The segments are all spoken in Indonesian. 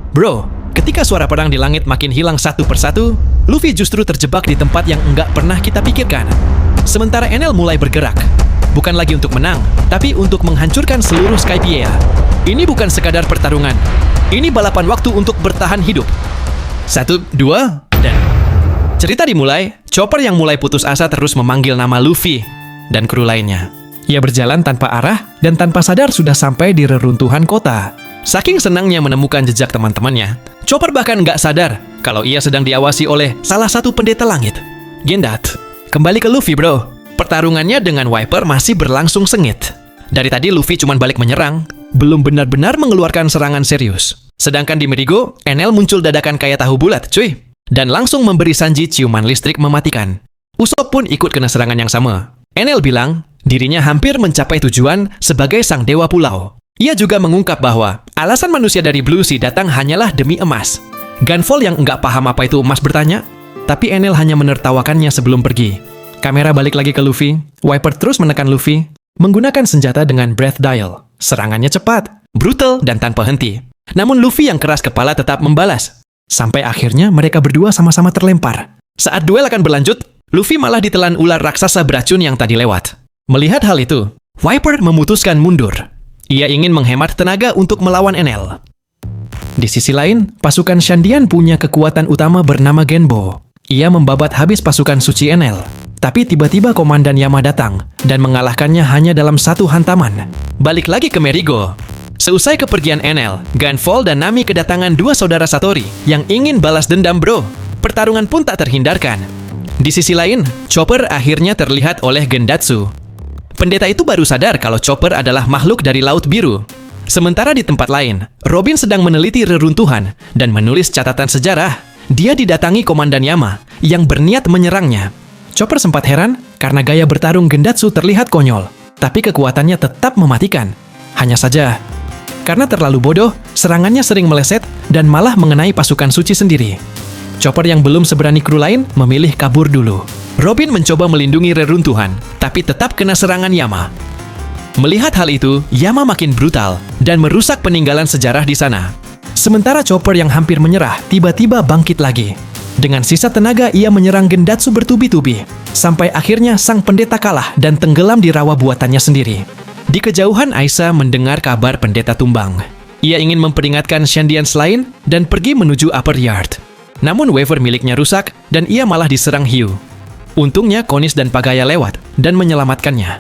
Bro, ketika suara perang di langit makin hilang satu persatu, Luffy justru terjebak di tempat yang enggak pernah kita pikirkan. Sementara Enel mulai bergerak. Bukan lagi untuk menang, tapi untuk menghancurkan seluruh Skypiea. Ini bukan sekadar pertarungan. Ini balapan waktu untuk bertahan hidup. 1, 2, dan... Cerita dimulai, Chopper yang mulai putus asa terus memanggil nama Luffy dan kru lainnya. Ia berjalan tanpa arah dan tanpa sadar sudah sampai di reruntuhan kota. Saking senangnya menemukan jejak teman-temannya, Chopper bahkan nggak sadar kalau ia sedang diawasi oleh salah satu pendeta langit, Gendat. Kembali ke Luffy, bro. Pertarungannya dengan Viper masih berlangsung sengit. Dari tadi Luffy cuma balik menyerang, belum benar-benar mengeluarkan serangan serius. Sedangkan di Merigo, Enel muncul dadakan kayak tahu bulat, cuy. Dan langsung memberi Sanji ciuman listrik mematikan. Usopp pun ikut kena serangan yang sama. Enel bilang, dirinya hampir mencapai tujuan sebagai sang dewa pulau. Ia juga mengungkap bahwa alasan manusia dari Blue Sea datang hanyalah demi emas. Gunvolt yang enggak paham apa itu emas bertanya, tapi Enel hanya menertawakannya sebelum pergi. Kamera balik lagi ke Luffy. Viper terus menekan Luffy, menggunakan senjata dengan Breath Dial. Serangannya cepat, brutal, dan tanpa henti. Namun Luffy yang keras kepala tetap membalas. Sampai akhirnya mereka berdua sama-sama terlempar. Saat duel akan berlanjut, Luffy malah ditelan ular raksasa beracun yang tadi lewat. Melihat hal itu, Viper memutuskan mundur. Ia ingin menghemat tenaga untuk melawan Enel. Di sisi lain, pasukan Shandian punya kekuatan utama bernama Genbo. Ia membabat habis pasukan suci Enel. Tapi tiba-tiba Komandan Yama datang dan mengalahkannya hanya dalam satu hantaman. Balik lagi ke Merigo. Seusai kepergian Enel, Gunvolt dan Nami kedatangan dua saudara Satori yang ingin balas dendam, bro. Pertarungan pun tak terhindarkan. Di sisi lain, Chopper akhirnya terlihat oleh Gendatsu. Pendeta itu baru sadar kalau Chopper adalah makhluk dari Laut Biru. Sementara di tempat lain, Robin sedang meneliti reruntuhan dan menulis catatan sejarah. Dia didatangi Komandan Yama yang berniat menyerangnya. Chopper sempat heran karena gaya bertarung Gendatsu terlihat konyol, tapi kekuatannya tetap mematikan. Hanya saja, karena terlalu bodoh, serangannya sering meleset dan malah mengenai pasukan suci sendiri. Chopper yang belum seberani kru lain memilih kabur dulu. Robin mencoba melindungi reruntuhan, tapi tetap kena serangan Yama. Melihat hal itu, Yama makin brutal dan merusak peninggalan sejarah di sana. Sementara Chopper yang hampir menyerah tiba-tiba bangkit lagi. Dengan sisa tenaga, ia menyerang Gendatsu bertubi-tubi. Sampai akhirnya sang pendeta kalah dan tenggelam di rawa buatannya sendiri. Di kejauhan, Aisa mendengar kabar pendeta tumbang. Ia ingin memperingatkan Shandians lain dan pergi menuju Upper Yard. Namun waver miliknya rusak dan ia malah diserang hiu. Untungnya Konis dan Pagaya lewat dan menyelamatkannya.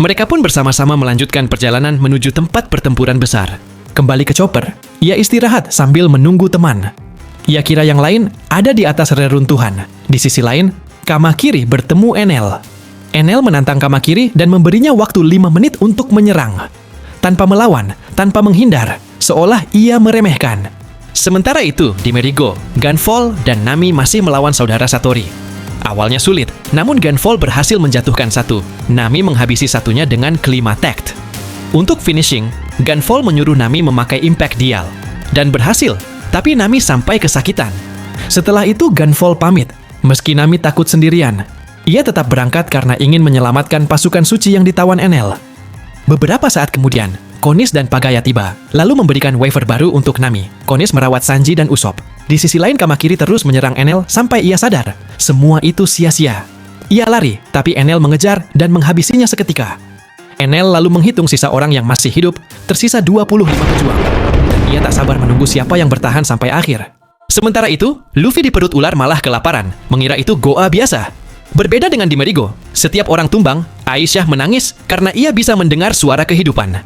Mereka pun bersama-sama melanjutkan perjalanan menuju tempat pertempuran besar. Kembali ke Chopper, ia istirahat sambil menunggu teman. Ia kira yang lain ada di atas reruntuhan. Di sisi lain, Kamakiri bertemu Enel. Enel menantang Kamakiri dan memberinya waktu 5 menit untuk menyerang. Tanpa melawan, tanpa menghindar, seolah ia meremehkan. Sementara itu, di Merigo, Gunvolt dan Nami masih melawan saudara Satori. Awalnya sulit, namun Gunvolt berhasil menjatuhkan satu. Nami menghabisi satunya dengan kelima tact. Untuk finishing, Gunvolt menyuruh Nami memakai Impact Dial. Dan berhasil, tapi Nami sampai kesakitan. Setelah itu Gunvolt pamit. Meski Nami takut sendirian, ia tetap berangkat karena ingin menyelamatkan pasukan suci yang ditawan Enel. Beberapa saat kemudian, Konis dan Pagaya tiba, lalu memberikan waver baru untuk Nami. Konis merawat Sanji dan Usopp. Di sisi lain, Kamakiri terus menyerang Enel sampai ia sadar. Semua itu sia-sia. Ia lari, tapi Enel mengejar dan menghabisinya seketika. Enel lalu menghitung sisa orang yang masih hidup, tersisa 25 pejuang. Dan ia tak sabar menunggu siapa yang bertahan sampai akhir. Sementara itu, Luffy di perut ular malah kelaparan, mengira itu goa biasa. Berbeda dengan di Merigo, setiap orang tumbang, Aisyah menangis karena ia bisa mendengar suara kehidupan.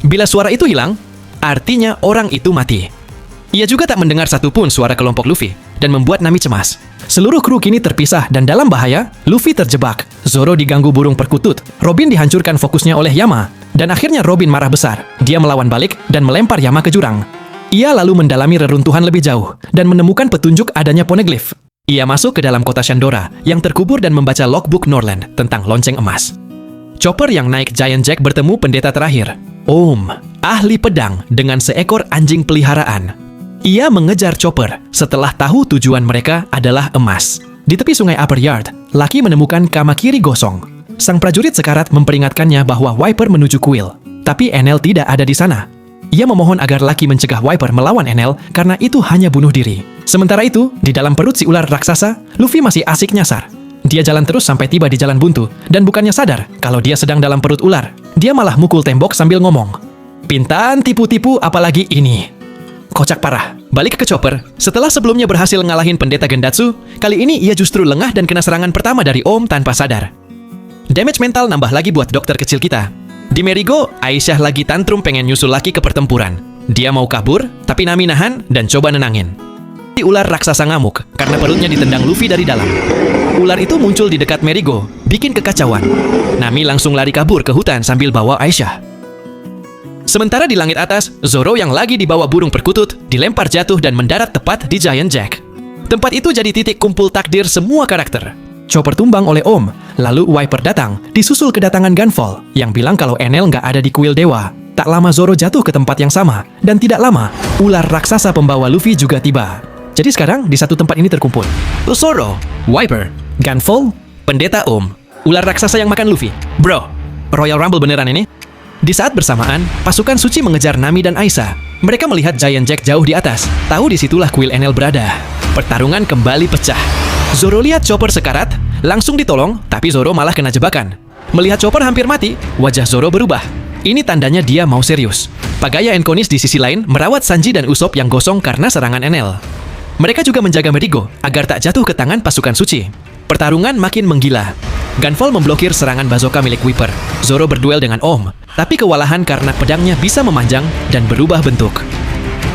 Bila suara itu hilang, artinya orang itu mati. Ia juga tak mendengar satupun suara kelompok Luffy, dan membuat Nami cemas. Seluruh kru kini terpisah dan dalam bahaya. Luffy terjebak, Zoro diganggu burung perkutut, Robin dihancurkan fokusnya oleh Yama, dan akhirnya Robin marah besar. Dia melawan balik dan melempar Yama ke jurang. Ia lalu mendalami reruntuhan lebih jauh, dan menemukan petunjuk adanya poneglyph. Ia masuk ke dalam kota Shandora, yang terkubur dan membaca logbook Norland tentang lonceng emas. Chopper yang naik Giant Jack bertemu pendeta terakhir, Om, ahli pedang dengan seekor anjing peliharaan. Ia mengejar Chopper setelah tahu tujuan mereka adalah emas. Di tepi sungai Upper Yard, Lucky menemukan Kamakiri gosong. Sang prajurit sekarat memperingatkannya bahwa Viper menuju kuil, tapi Enel tidak ada di sana. Ia memohon agar Lucky mencegah Viper melawan Enel karena itu hanya bunuh diri. Sementara itu, di dalam perut si ular raksasa, Luffy masih asik nyasar. Dia jalan terus sampai tiba di jalan buntu, dan bukannya sadar kalau dia sedang dalam perut ular, dia malah mukul tembok sambil ngomong, "Pintaan tipu-tipu apalagi ini." Kocak parah. Balik ke Chopper, setelah sebelumnya berhasil ngalahin pendeta Gendatsu, kali ini ia justru lengah dan kena serangan pertama dari Om tanpa sadar. Damage mental nambah lagi buat dokter kecil kita. Di Merigo, Aisyah lagi tantrum pengen nyusul Lucky ke pertempuran. Dia mau kabur, tapi Nami nahan dan coba nenangin. Si ular raksasa ngamuk karena perutnya ditendang Luffy dari dalam. Ular itu muncul di dekat Merigo, bikin kekacauan. Nami langsung lari kabur ke hutan sambil bawa Aisyah. Sementara di langit atas, Zoro yang lagi dibawa burung perkutut dilempar jatuh dan mendarat tepat di Giant Jack. Tempat itu jadi titik kumpul takdir semua karakter. Chopper tumbang oleh Om, lalu Viper datang, disusul kedatangan Gunfall yang bilang kalau Enel nggak ada di kuil dewa. Tak lama Zoro jatuh ke tempat yang sama, dan tidak lama, ular raksasa pembawa Luffy juga tiba. Jadi sekarang di satu tempat ini terkumpul Zoro, Viper, Gunfall, Pendeta Om, ular raksasa yang makan Luffy. Bro, Royal Rumble beneran ini? Di saat bersamaan, pasukan suci mengejar Nami dan Aisyah. Mereka melihat Giant Jack jauh di atas, tahu disitulah kuil Enel berada. Pertarungan kembali pecah. Zoro lihat Chopper sekarat, langsung ditolong, tapi Zoro malah kena jebakan. Melihat Chopper hampir mati, wajah Zoro berubah. Ini tandanya dia mau serius. Pagaya Enkonis di sisi lain merawat Sanji dan Usopp yang gosong karena serangan Enel. Mereka juga menjaga Merigo agar tak jatuh ke tangan pasukan suci. Pertarungan makin menggila. Gunfall memblokir serangan bazooka milik Viper. Zoro berduel dengan Om, tapi kewalahan karena pedangnya bisa memanjang dan berubah bentuk.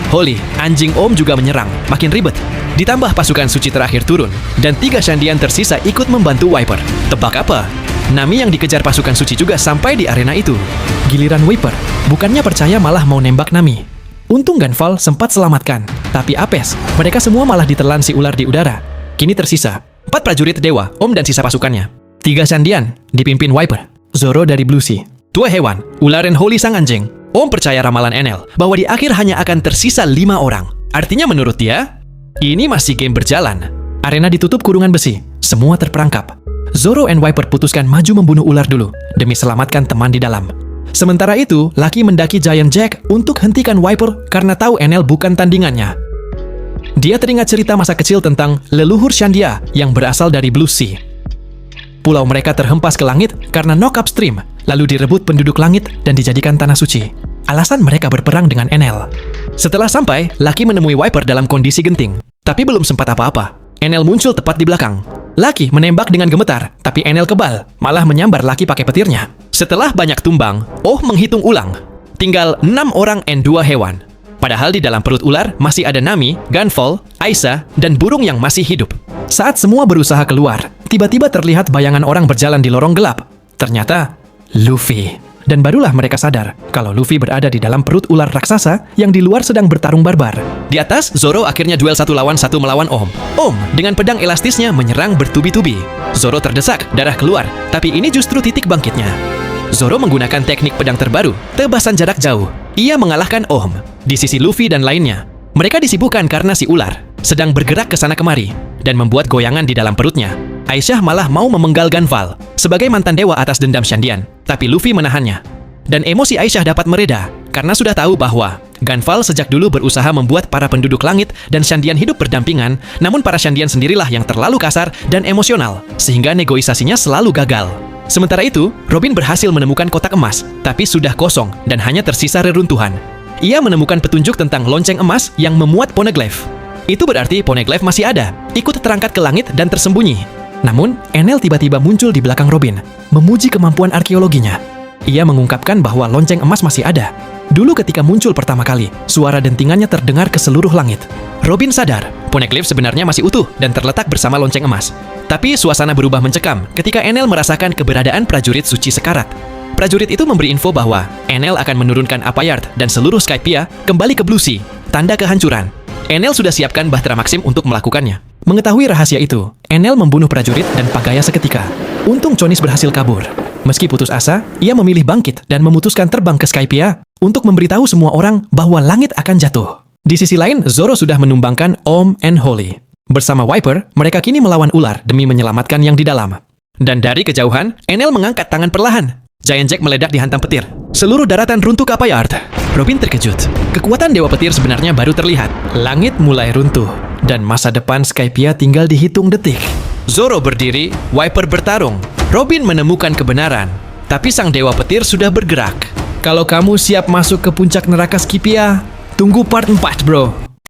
Holy, anjing Om juga menyerang, makin ribet. Ditambah pasukan suci terakhir turun, dan 3 Shandian tersisa ikut membantu Viper. Tebak apa? Nami yang dikejar pasukan suci juga sampai di arena itu. Giliran Viper, bukannya percaya malah mau nembak Nami. Untung Gunfall sempat selamatkan, tapi apes, mereka semua malah ditelan si ular di udara. Kini tersisa 4 prajurit dewa, Om dan sisa pasukannya. 3 Shandian, dipimpin Viper, Zoro dari Blue Sea. 2 hewan, ular dan Holy sang anjing. Om percaya ramalan Enel, bahwa di akhir hanya akan tersisa 5 orang. Artinya menurut dia, ini masih game berjalan. Arena ditutup kurungan besi, semua terperangkap. Zoro dan Viper putuskan maju membunuh ular dulu, demi selamatkan teman di dalam. Sementara itu, Lucky mendaki Giant Jack untuk hentikan Viper karena tahu Enel bukan tandingannya. Dia teringat cerita masa kecil tentang leluhur Shandia yang berasal dari Blue Sea. Pulau mereka terhempas ke langit karena knock upstream, lalu direbut penduduk langit dan dijadikan tanah suci. Alasan mereka berperang dengan Enel. Setelah sampai, Lucky menemui Viper dalam kondisi genting, tapi belum sempat apa-apa. Enel muncul tepat di belakang. Lucky menembak dengan gemetar, tapi Enel kebal, malah menyambar Lucky pakai petirnya. Setelah banyak tumbang, menghitung ulang. Tinggal 6 orang dan 2 hewan. Padahal di dalam perut ular masih ada Nami, Gunfall, Aisyah, dan burung yang masih hidup. Saat semua berusaha keluar, tiba-tiba terlihat bayangan orang berjalan di lorong gelap. Ternyata, Luffy. Dan barulah mereka sadar kalau Luffy berada di dalam perut ular raksasa yang di luar sedang bertarung barbar. Di atas, Zoro akhirnya duel 1 lawan 1 melawan Om. Om, dengan pedang elastisnya menyerang bertubi-tubi. Zoro terdesak, darah keluar, tapi ini justru titik bangkitnya. Zoro menggunakan teknik pedang terbaru, tebasan jarak jauh. Ia mengalahkan Om. Di sisi Luffy dan lainnya, mereka disibukkan karena si ular sedang bergerak ke sana kemari dan membuat goyangan di dalam perutnya. Aisyah malah mau memenggal Gunfall sebagai mantan dewa atas dendam Shandian, tapi Luffy menahannya. Dan emosi Aisyah dapat mereda karena sudah tahu bahwa Gunfall sejak dulu berusaha membuat para penduduk langit dan Shandian hidup berdampingan, namun para Shandian sendirilah yang terlalu kasar dan emosional, sehingga negosiasinya selalu gagal. Sementara itu, Robin berhasil menemukan kotak emas, tapi sudah kosong dan hanya tersisa reruntuhan. Ia menemukan petunjuk tentang lonceng emas yang memuat Poneglyph. Itu berarti Poneglyph masih ada, ikut terangkat ke langit dan tersembunyi. Namun, Enel tiba-tiba muncul di belakang Robin, memuji kemampuan arkeologinya. Ia mengungkapkan bahwa lonceng emas masih ada. Dulu ketika muncul pertama kali, suara dentingannya terdengar ke seluruh langit. Robin sadar, Poneglyph sebenarnya masih utuh dan terletak bersama lonceng emas. Tapi suasana berubah mencekam ketika Enel merasakan keberadaan prajurit suci sekarat. Prajurit itu memberi info bahwa Enel akan menurunkan Apayard dan seluruh Skypiea kembali ke Blue Sea, tanda kehancuran. Enel sudah siapkan Bahtera Maxim untuk melakukannya. Mengetahui rahasia itu, Enel membunuh prajurit dan Pagaya seketika. Untung Chonis berhasil kabur. Meski putus asa, ia memilih bangkit dan memutuskan terbang ke Skypiea untuk memberitahu semua orang bahwa langit akan jatuh. Di sisi lain, Zoro sudah menumbangkan Om and Holy. Bersama Viper, mereka kini melawan ular demi menyelamatkan yang di dalam. Dan dari kejauhan, Enel mengangkat tangan perlahan. Giant Jack meledak dihantam petir. Seluruh daratan runtuh ke Apayard. Robin terkejut. Kekuatan Dewa Petir sebenarnya baru terlihat. Langit mulai runtuh, dan masa depan Skypiea tinggal dihitung detik. Zoro berdiri, Viper bertarung. Robin menemukan kebenaran, tapi sang Dewa Petir sudah bergerak. Kalau kamu siap masuk ke puncak neraka Skypiea, tunggu part 4, bro.